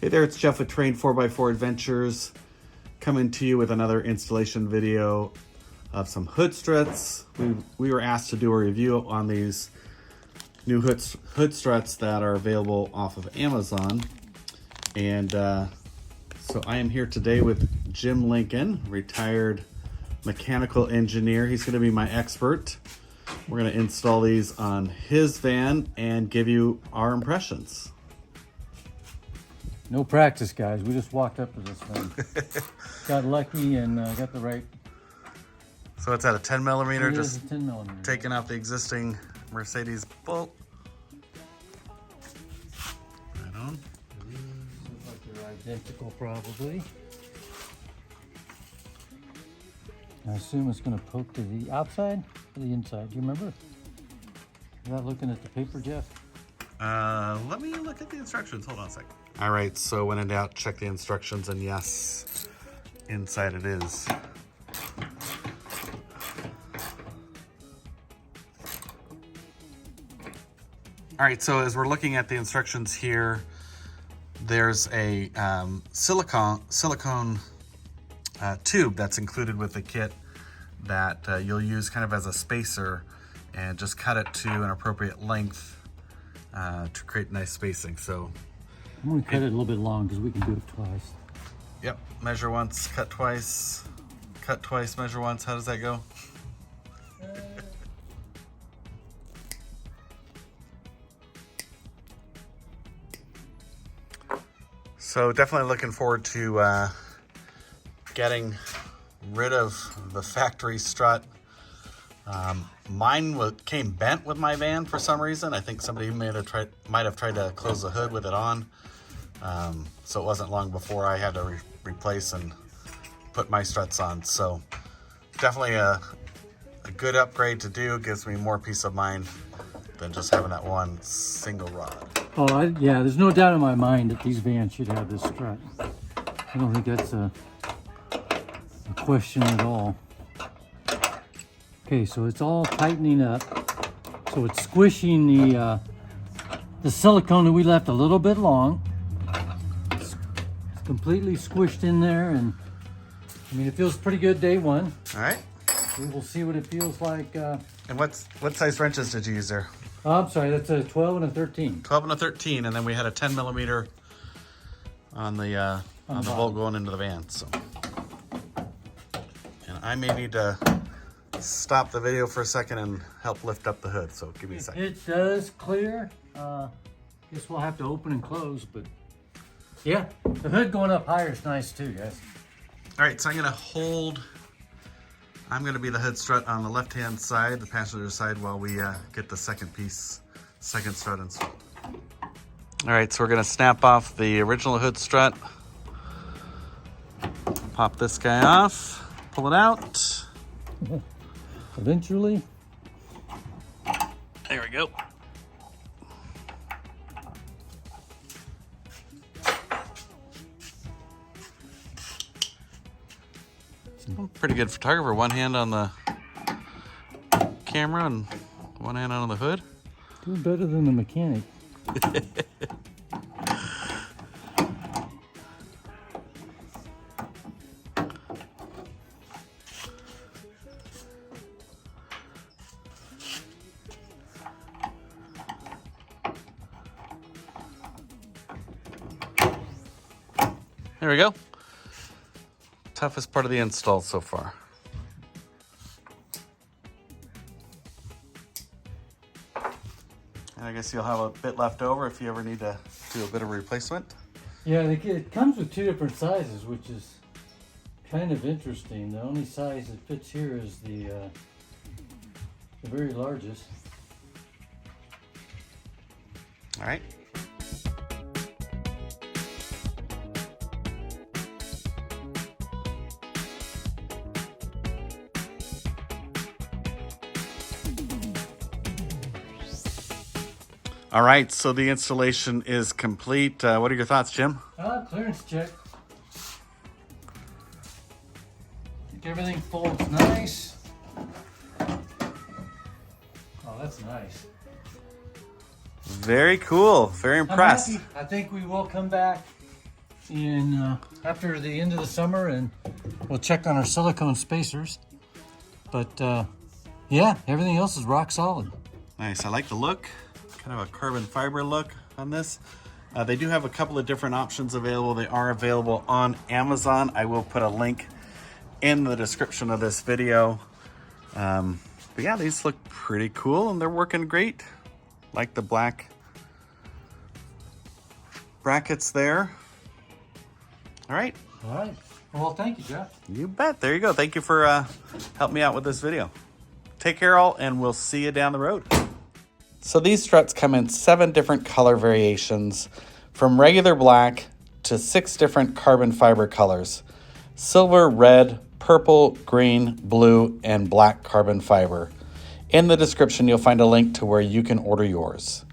Hey there, it's Jeff with Train 4x4 Adventures, coming to you with another installation video of some hood struts. We were asked to do a review on these new hood struts that are available off of Amazon. And so I am here today with Jim Lincoln, retired mechanical engineer. He's going to be my expert. We're going to install these on his van and give you our impressions. No practice, guys. We just walked up to this thing. Got lucky and got the right. So it's at a 10 millimeter, just a 10 millimeter. Taking out the existing Mercedes bolt. Right on. Looks like they're identical, probably. I assume it's going to poke to the outside or the inside. Do you remember? Without looking at the paper, Jeff? Let me look at the instructions. Hold on a second. All right, so when in doubt, check the instructions, and yes, inside it is. All right, so as we're looking at the instructions here, there's a silicone tube that's included with the kit that you'll use kind of as a spacer and just cut it to an appropriate length to create nice spacing. So I'm going to cut it a little bit long because we can do it twice. Yep, measure once, cut twice, measure once. How does that go? So definitely looking forward to getting rid of the factory strut. Mine came bent with my van for some reason. I think somebody might have tried to close the hood with it on. So it wasn't long before I had to replace and put my struts on. So definitely a good upgrade to do. Gives me more peace of mind than just having that one single rod. Oh, yeah, there's no doubt in my mind that these vans should have this strut. I don't think that's a question at all. Okay, so it's all tightening up. So it's squishing the silicone that we left a little bit long. It's completely squished in there, and I mean, it feels pretty good day one. All right. We will see what it feels like. And what size wrenches did you use there? Oh, I'm sorry, that's a 12 and a 13. 12 and a 13, and then we had a 10 millimeter on the bolt going into the van. So, and I may need to stop the video for a second and help lift up the hood. So give me a second. It does clear. Guess we'll have to open and close, but yeah, the hood going up higher is nice too, guys. All right, so I'm gonna be the hood strut on the left-hand side, the passenger side, while we get the second strut installed. All right, so we're gonna snap off the original hood strut. Pop this guy off, pull it out. Eventually. There we go. I'm a pretty good photographer. One hand on the camera and one hand on the hood. Doing better than the mechanic. There we go. Toughest part of the install so far. And I guess you'll have a bit left over if you ever need to do a bit of replacement. Yeah, it comes with two different sizes, which is kind of interesting. The only size that fits here is the very largest. All right. All right, so the installation is complete. What are your thoughts, Jim? Clearance check. Everything folds nice. Oh, that's nice. Very cool. Very impressed. I think we will come back in after the end of the summer, and we'll check on our silicone spacers. But yeah, everything else is rock solid. Nice. I like the look. Kind of a carbon fiber look on this. They do have a couple of different options available. They are available on Amazon. I will put a link in the description of this video. But yeah, these look pretty cool and they're working great. Like the black brackets there. All right. All right. Well, thank you, Jeff. You bet. There you go. Thank you for helping me out with this video. Take care all, and we'll see you down the road. So these struts come in 7 different color variations, from regular black to 6 different carbon fiber colors: silver, red, purple, green, blue, and black carbon fiber. In the description, you'll find a link to where you can order yours.